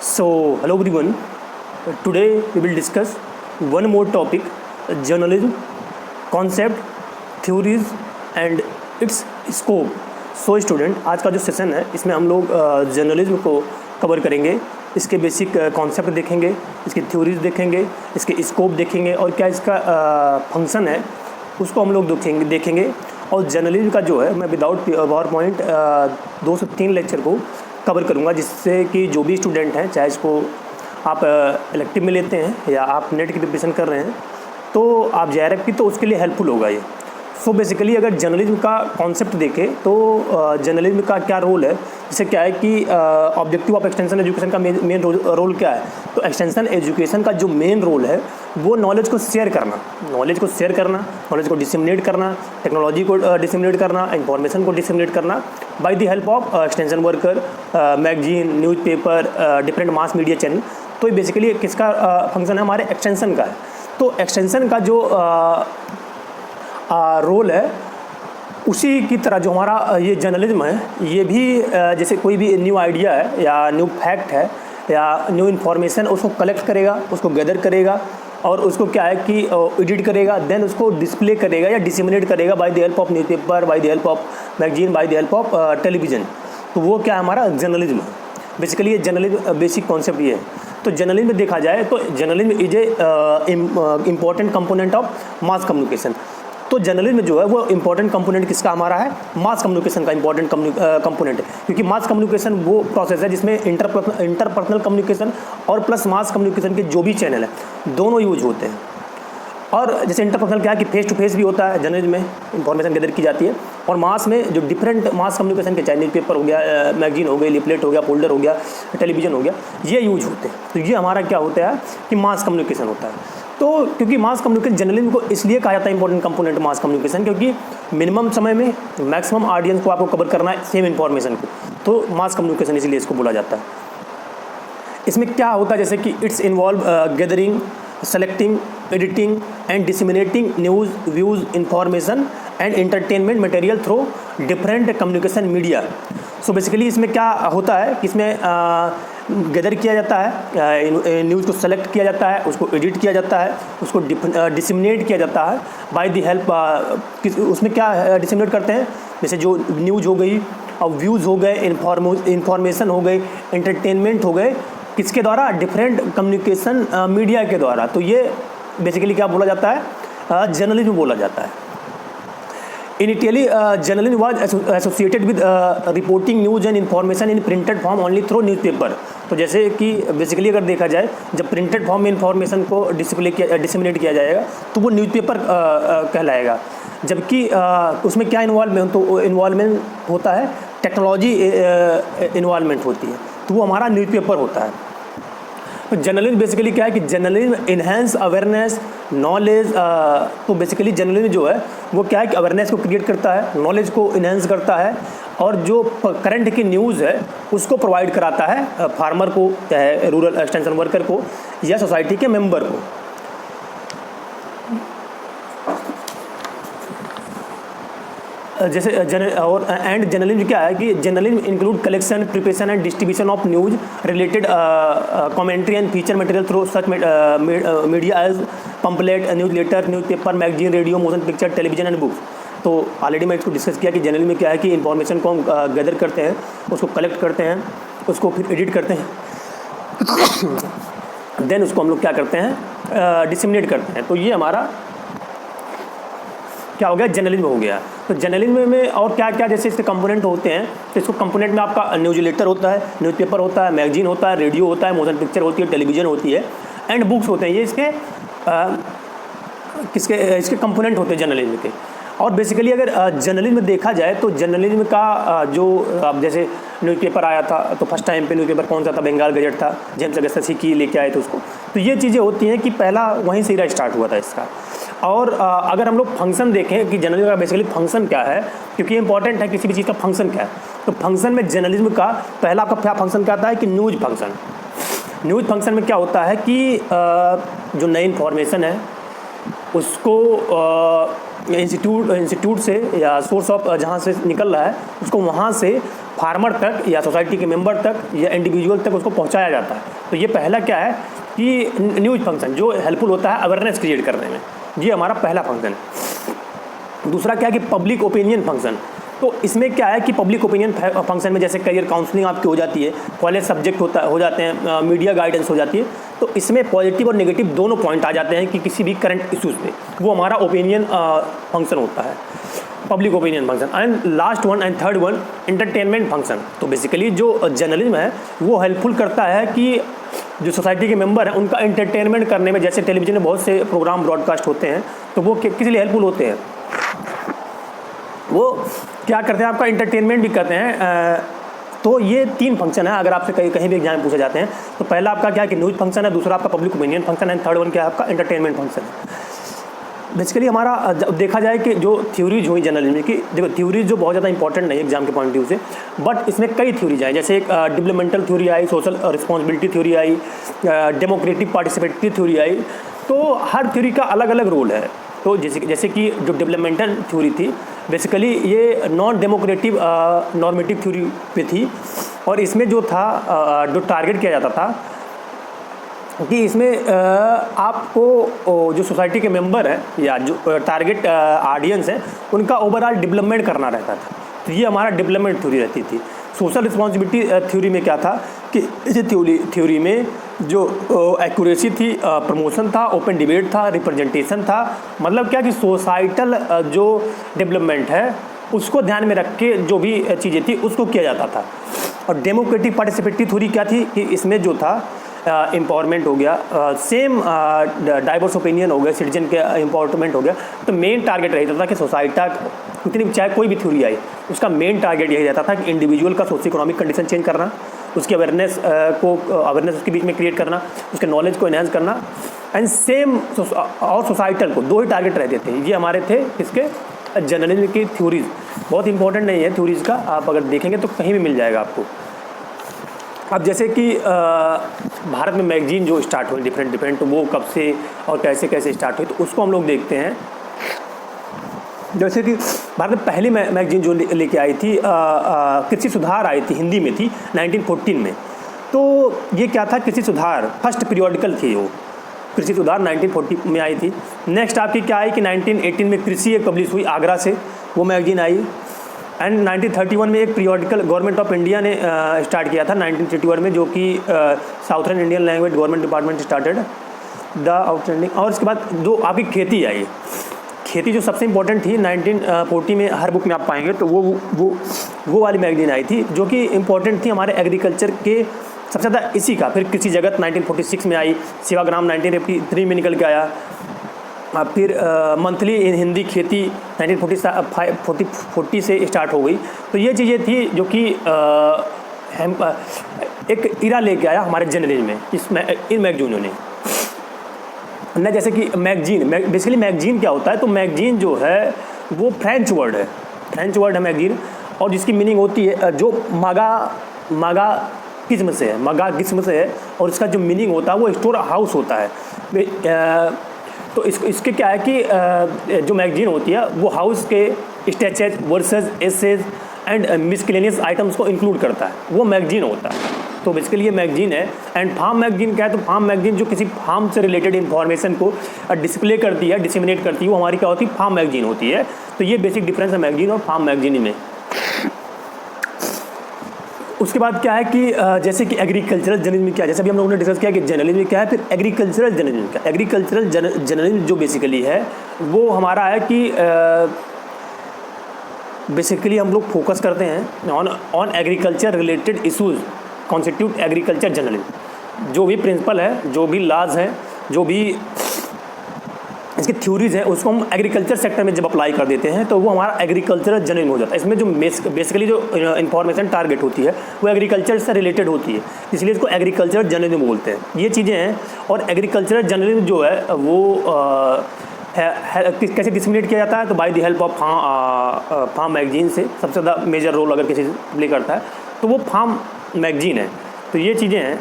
So, hello everyone. Today we will discuss one more topic: journalism, concept, theories and its scope. So student, आज का जो session है इसमें हम लोग जर्नलिज्म को कवर करेंगे। इसके बेसिक कॉन्सेप्ट देखेंगे, इसकी थ्योरीज देखेंगे, इसके स्कोप देखेंगे और क्या इसका फंक्शन है उसको हम लोग देखेंगे। और जर्नलिज्म का जो है मैं विदाउट पावर पॉइंट 2 से 3 लेक्चर को कवर करूँगा, जिससे कि जो भी स्टूडेंट हैं, चाहे इसको आप इलेक्टिव में लेते हैं या आप नेट की प्रिपरेशन कर रहे हैं, तो आप JRF की, तो उसके लिए हेल्पफुल होगा ये। सो बेसिकली अगर जर्नलिज्म का कॉन्सेप्ट देखें तो जर्नलिज्म का क्या रोल है, जैसे क्या है कि ऑब्जेक्टिव ऑफ एक्सटेंशन एजुकेशन का मेन रोल क्या है। तो एक्सटेंशन एजुकेशन का जो मेन रोल है वो नॉलेज को शेयर करना, नॉलेज को डिसेमिनेट करना, टेक्नोलॉजी को डिसेमिनेट करना, इंफॉर्मेशन को डिसेमिनेट करना bye the help of extension worker, magazine, newspaper, different mass media channel. तो ये बेसिकली किसका फंक्शन है, हमारे एक्सटेंशन का है। तो एक्सटेंशन का जो रोल है उसी की तरह जो हमारा ये जर्नलिज्म है, ये भी जैसे कोई भी न्यू आइडिया है या न्यू फैक्ट है या न्यू इन्फॉर्मेशन, उसको कलेक्ट करेगा, उसको गैदर करेगा और उसको क्या है कि एडिट करेगा, देन उसको डिस्प्ले करेगा या डिसेमिनेट करेगा bye the help of newspaper, bye the help of magazine, bye the help of television. तो वो क्या हमारा जर्नलिज्म है। बेसिकली ये जर्नलिज्म बेसिक कॉन्सेप्ट ये है। तो जर्नलिज्म में देखा जाए तो journalism is a important component of mass communication. तो जर्नलिज्म में जो है वो इंपॉर्टेंट कंपोनेंट किसका हमारा है, मास कम्युनिकेशन का इंपॉर्टेंट कंपोनेंट है। क्योंकि मास कम्युनिकेशन वो प्रोसेस है जिसमें इंटरपर्सनल कम्युनिकेशन और प्लस मास कम्युनिकेशन के जो भी चैनल है दोनों यूज होते हैं। और जैसे इंटरपर्सनल क्या है कि फेस टू फेस भी होता है, जर्नलिज्म में इंफॉर्मेशन गैदर की जाती है। और मास में जो डिफरेंट मास कम्युनिकेशन के, चाहे न्यूज़पेपर हो गया, मैगजीन हो गई, लिपलेट हो गया, फोल्डर हो गया, टेलीविज़न हो गया, ये यूज होते हैं। तो ये हमारा क्या होता है कि मास कम्युनिकेशन होता है। तो क्योंकि मास कम्युनिकेशन जर्नलिज्म को इसलिए कहा जाता है इंपॉर्टेंट कंपोनेंट मास कम्युनिकेशन, क्योंकि मिनिमम समय में मैक्सिमम ऑडियंस को आपको कवर करना है सेम इन्फॉर्मेशन को, तो मास कम्युनिकेशन इसलिए इसको बोला जाता है। इसमें क्या होता है, जैसे कि it's involve gathering, selecting, editing and disseminating news, views, information and entertainment material through different communication media. So basically इसमें क्या होता है कि इसमें गैदर किया जाता है, न्यूज़ को सेलेक्ट किया जाता है, उसको एडिट किया जाता है, उसको डिसेमिनेट किया जाता है बाय द हेल्प। उसमें क्या डिसेमिनेट करते हैं, जैसे जो न्यूज़ हो गई और व्यूज़ हो गए, इंफॉर्मेशन हो गई, एंटरटेनमेंट हो गए, किसके द्वारा, डिफरेंट कम्युनिकेशन मीडिया के द्वारा। तो ये बेसिकली क्या बोला जाता है, जर्नलिज्म बोला जाता है। Initially, journalism was associated with reporting news and information in printed form only through newspaper। तो जैसे कि बेसिकली अगर देखा जाए, जब प्रिंटेड फॉर्म में इंफॉर्मेशन को डिसेमिनेट किया जाएगा तो वो न्यूज़पेपर कहलाएगा। जबकि उसमें क्या इन्वॉल्वमेंट होता है, टेक्नोलॉजी इन्वॉल्वमेंट होती है, तो वो हमारा न्यूज़पेपर होता है। तो जर्नलिज्म बेसिकली क्या है कि जर्नलिज्म इन्हेंस अवेयरनेस, नॉलेज। तो बेसिकली जर्नलिज्म जो है वो क्या है कि अवेयरनेस को क्रिएट करता है, नॉलेज को इन्हेंस करता है और जो करंट की न्यूज़ है उसको प्रोवाइड कराता है फार्मर को, चाहे रूरल एक्सटेंशन वर्कर को या सोसाइटी के मेंबर को। जैसे जर्नलिज्म क्या है कि journalism include collection, preparation and distribution of news, related commentary and feature material through such media as pamphlet, newsletter, newspaper, magazine, radio, motion picture, television and books. तो already मैं इसको discuss किया कि जर्नलिज्म में क्या है कि इंफॉर्मेशन को हम गैदर करते हैं, उसको कलेक्ट करते हैं, उसको फिर एडिट करते हैं, देन उसको हम लोग क्या करते हैं, डिसेमिनेट करते हैं। तो ये हमारा क्या हो गया, जर्नलिज्म हो गया। तो जर्नलिज्म में और क्या क्या जैसे इसके कंपोनेंट होते हैं, तो इसको कंपोनेंट में आपका न्यूज़लेटर होता है, न्यूज़पेपर होता है, मैगजीन होता है, रेडियो होता है, मोशन पिक्चर होती है, टेलीविज़न होती है एंड बुक्स होते हैं। ये इसके कंपोनेंट होते हैं जर्नलिज्म के। और बेसिकली अगर जर्नलिज्म में देखा जाए तो जर्नलिज्म का जो अब जैसे न्यूज़पेपर आया था, तो फर्स्ट टाइम पे न्यूज़पेपर कौन सा था, बंगाल गजट था, जेम्स अगस्टस हिकी लेके आए थे उसको। तो ये चीज़ें होती हैं कि पहला वहीं से ही स्टार्ट हुआ था इसका। और अगर हम लोग फंक्शन देखें कि जर्नलिज्म का बेसिकली फंक्शन क्या है, क्योंकि इंपॉर्टेंट है किसी भी चीज़ का फंक्शन क्या है। तो फंक्शन में जर्नलिज्म का पहला आपका क्या फंक्शन क्या आता है कि न्यूज़ फंक्शन। न्यूज़ फंक्शन में क्या होता है कि जो नई इन्फॉर्मेशन है उसको इंस्टीट्यूट से या सोर्स ऑफ जहाँ से निकल रहा है उसको वहाँ से फार्मर तक या सोसाइटी के मेंबर तक या इंडिविजुअल तक उसको पहुंचाया जाता है। तो ये पहला क्या है कि न्यूज़ फंक्शन जो हेल्पफुल होता है अवेयरनेस क्रिएट करने में, ये हमारा पहला फंक्शन है। दूसरा क्या है कि पब्लिक ओपिनियन फंक्शन। तो इसमें क्या है कि पब्लिक ओपिनियन फंक्शन में जैसे करियर काउंसलिंग आपकी हो जाती है, कॉलेज सब्जेक्ट हो जाते हैं, मीडिया गाइडेंस हो जाती है, तो इसमें पॉजिटिव और नेगेटिव दोनों पॉइंट आ जाते हैं कि किसी भी करंट इश्यूज़ पे, वो हमारा ओपिनियन फंक्शन होता है, public opinion function. And last one and third one entertainment function. तो बेसिकली जो जर्नलिज्म है वो हेल्पफुल करता है कि जो सोसाइटी के मेंबर हैं उनका एंटरटेनमेंट करने में, जैसे टेलीविजन में बहुत से प्रोग्राम ब्रॉडकास्ट होते हैं तो वो किस लिए हेल्पफुल होते हैं, वो क्या करते हैं, आपका एंटरटेनमेंट भी करते हैं। तो ये 3 फंक्शन है अगर आपसे कहीं भी एग्जाम पूछे जाते हैं। तो पहला आपका क्या है कि न्यूज़ फंक्शन है, दूसरा आपका पब्लिक ओपिनियन फंक्शन है, थर्ड वन क्या है आपका एंटरटेनमेंट फंक्शन है। बेसिकली हमारा जब देखा जाए कि जो थ्योरीज हुई जर्नलिज्म की, देखो थ्योरीज जो बहुत ज़्यादा इंपॉर्टेंट नहीं है एग्जाम के पॉइंट ऑफ व्यू से, बट इसमें कई थ्योरीज आई, जैसे एक डेवलपमेंटल थ्योरी आई, सोशल रिस्पॉन्सिबिलिटी थ्योरी आई, डेमोक्रेटिक पार्टिसिपेटरी थ्योरी आई। तो हर थ्योरी का अलग अलग रोल है। तो जैसे कि जो डेवलपमेंटल थ्योरी थी बेसिकली ये नॉन डेमोक्रेटिव नॉर्मेटिव थ्योरी पे थी, और इसमें जो था जो टारगेट किया जाता था कि इसमें आपको जो सोसाइटी के मेंबर हैं या जो टारगेट ऑडियंस है उनका ओवरऑल डेवलपमेंट करना रहता था। तो ये हमारा डेवलपमेंट थ्योरी रहती थी। सोशल रिस्पॉन्सिबिलिटी थ्योरी में क्या था कि इस थ्योरी में जो एक्यूरेसी थी, प्रमोशन था, ओपन डिबेट था, रिप्रेजेंटेशन था, मतलब क्या कि सोसाइटल जो डेवलपमेंट है उसको ध्यान में रख के जो भी चीज़ें थी उसको किया जाता था। और डेमोक्रेटिक पार्टिसिपेटरी थ्योरी क्या थी कि इसमें जो था एम्पावरमेंट हो गया, सेम डाइवर्स ओपिनियन हो गया, सिटीजन के एम्पावरमेंट हो गया। तो मेन टारगेट रहता था कि सोसाइटी कितनी चाहे कोई भी थ्योरी आई उसका मेन टारगेट यही रहता था कि इंडिविजुअल का सोशो इकोनॉमिक कंडीशन चेंज करना, उसकी अवेयरनेस अवेयरनेस उसके बीच में क्रिएट करना, उसके नॉलेज को एनहांस करना, एंड सेम और सोसाइटल को, 2 ही टारगेट रहते थे। ये हमारे थे इसके जर्नलिज्म की थ्योरीज। बहुत इंपॉर्टेंट नहीं है थ्योरीज का, आप अगर देखेंगे तो कहीं भी मिल जाएगा आपको। अब जैसे कि भारत में मैगजीन जो स्टार्ट हुई डिफरेंट, तो वो कब से और कैसे स्टार्ट हुई, तो उसको हम लोग देखते हैं। जैसे कि भारत में पहली मैगजीन जो लेके आई थी कृषि सुधार आई थी, हिंदी में थी 1914 में। तो ये क्या था, कृषि सुधार फर्स्ट पीरियोडिकल थी, वो कृषि सुधार 1940 में आई थी। नेक्स्ट आपकी क्या आई कि 1918 में कृषि एक पब्लिश हुई आगरा से, वो मैगजीन आई। एंड 1931 में एक पीरियोडिकल गवर्नमेंट ऑफ इंडिया ने स्टार्ट किया था 1931 में, जो कि southern Indian language government department started the outstanding. और उसके बाद जो आपकी खेती आई, खेती जो सबसे इंपॉर्टेंट थी 1940 में, हर बुक में आप पाएंगे, तो वो वाली मैगजीन आई थी जो कि इम्पोर्टेंट थी हमारे एग्रीकल्चर के सबसे ज़्यादा इसी का। फिर कृषि जगत 1946 में आई, सेवाग्राम 1953 में निकल के आया, फिर मंथली इन हिंदी खेती 1940 से स्टार्ट हो गई। तो ये चीज़ें थी जो कि हम एक इरा लेके आया हमारे जर्नलिज्म में इन मैगजीनों ने न। जैसे कि मैगजीन, बेसिकली मैगजीन क्या होता है, तो मैगजीन जो है वो फ्रेंच वर्ड है मैगजीन, और जिसकी मीनिंग होती है जो मगा किस्म से है, और इसका जो मीनिंग होता है वो स्टोर हाउस होता है। तो इसके क्या है कि जो मैगजीन होती है वो हाउस के statues, verses, essays and miscellaneous items को इंक्लूड करता है, वो मैगजीन होता है। तो बेसिकली ये मैगजीन है। एंड फार्म मैगजीन क्या है, तो फार्म मैगजीन जो किसी फार्म से रिलेटेड इन्फॉर्मेशन को डिस्प्ले करती है, डिसेमिनेट करती है, वो हमारी क्या होती है, फार्म मैगजीन होती है। तो ये बेसिक डिफरेंस है मैगजीन और फार्म मैगजीन में। उसके बाद क्या है कि जैसे कि एग्रीकल्चरल जर्नलिज्म क्या है, जैसे भी हम लोगों ने डिस्कस किया कि जर्नलिज्म क्या है, फिर एग्रीकल्चरल जर्नलिज्म क्या है। एग्रीकल्चरल जर्नलिज्म जो बेसिकली है वो हमारा है कि बेसिकली हम लोग फोकस करते हैं on agriculture related issues constitute agriculture journalism. जो भी प्रिंसिपल है, जो भी लॉज हैं, जो भी इसकी थ्योरीज हैं, उसको हम एग्रीकल्चर सेक्टर में जब अप्लाई कर देते हैं तो वो हमारा एग्रीकल्चरल जर्नलिज्म हो जाता है। इसमें जो बेसिकली जो इन्फॉर्मेशन टारगेट होती है वो एग्रीकल्चर से रिलेटेड होती है, इसलिए इसको एग्रीकल्चरल जर्नलिज्म बोलते हैं। ये चीज़ें हैं। और एग्रीकल्चरल जर्नलिज्म जो है वो कैसे डिस्क्रिमिनेट किया जाता है, तो by the help of form magazine से सबसे ज़्यादा मेजर रोल अगर किसी प्ले करता है तो वो फार्म मैगजीन है। तो ये चीज़ें हैं।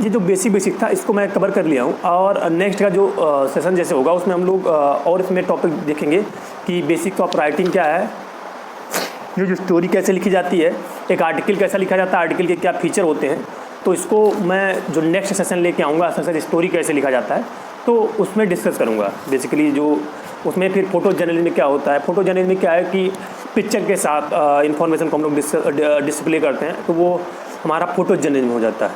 ये जो बेसिक था इसको मैं कवर कर लिया हूँ, और नेक्स्ट का जो सेशन जैसे होगा उसमें हम लोग और इसमें टॉपिक देखेंगे कि बेसिक ऑफ राइटिंग क्या है, ये जो स्टोरी कैसे लिखी जाती है, एक आर्टिकल कैसा लिखा जाता है, आर्टिकल के क्या फीचर होते हैं। तो इसको मैं जो नेक्स्ट सेशन लेके आऊँगा, सर स्टोरी कैसे लिखा जाता है, तो उसमें डिस्कस करूँगा। बेसिकली जो उसमें फिर फोटो जर्नलिज्म में क्या होता है, फोटो जर्नलिज्म में क्या है कि पिक्चर के साथ इंफॉर्मेशन को हम लोग डिस्प्ले करते हैं, तो वो हमारा फोटो जर्नलिज्म हो जाता है।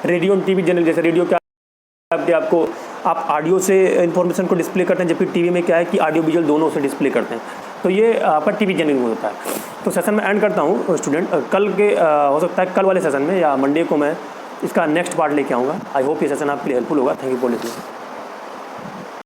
रेडियो और टीवी जर्नल, जैसे रेडियो क्या आपको आप ऑडियो से इन्फॉर्मेशन को डिस्प्ले करते हैं, जबकि टीवी में क्या है कि ऑडियो विजुअल दोनों से डिस्प्ले करते हैं। तो ये आपका टीवी जर्नलिज्म होता है। तो सेशन में एंड करता हूँ स्टूडेंट। कल के हो सकता है कल वाले सेशन में या मंडे को मैं इसका नेक्स्ट पार्ट लेके आऊँगा। आई होप ये सेशन आपके लिए हेल्पफुल होगा। Thank you for listening.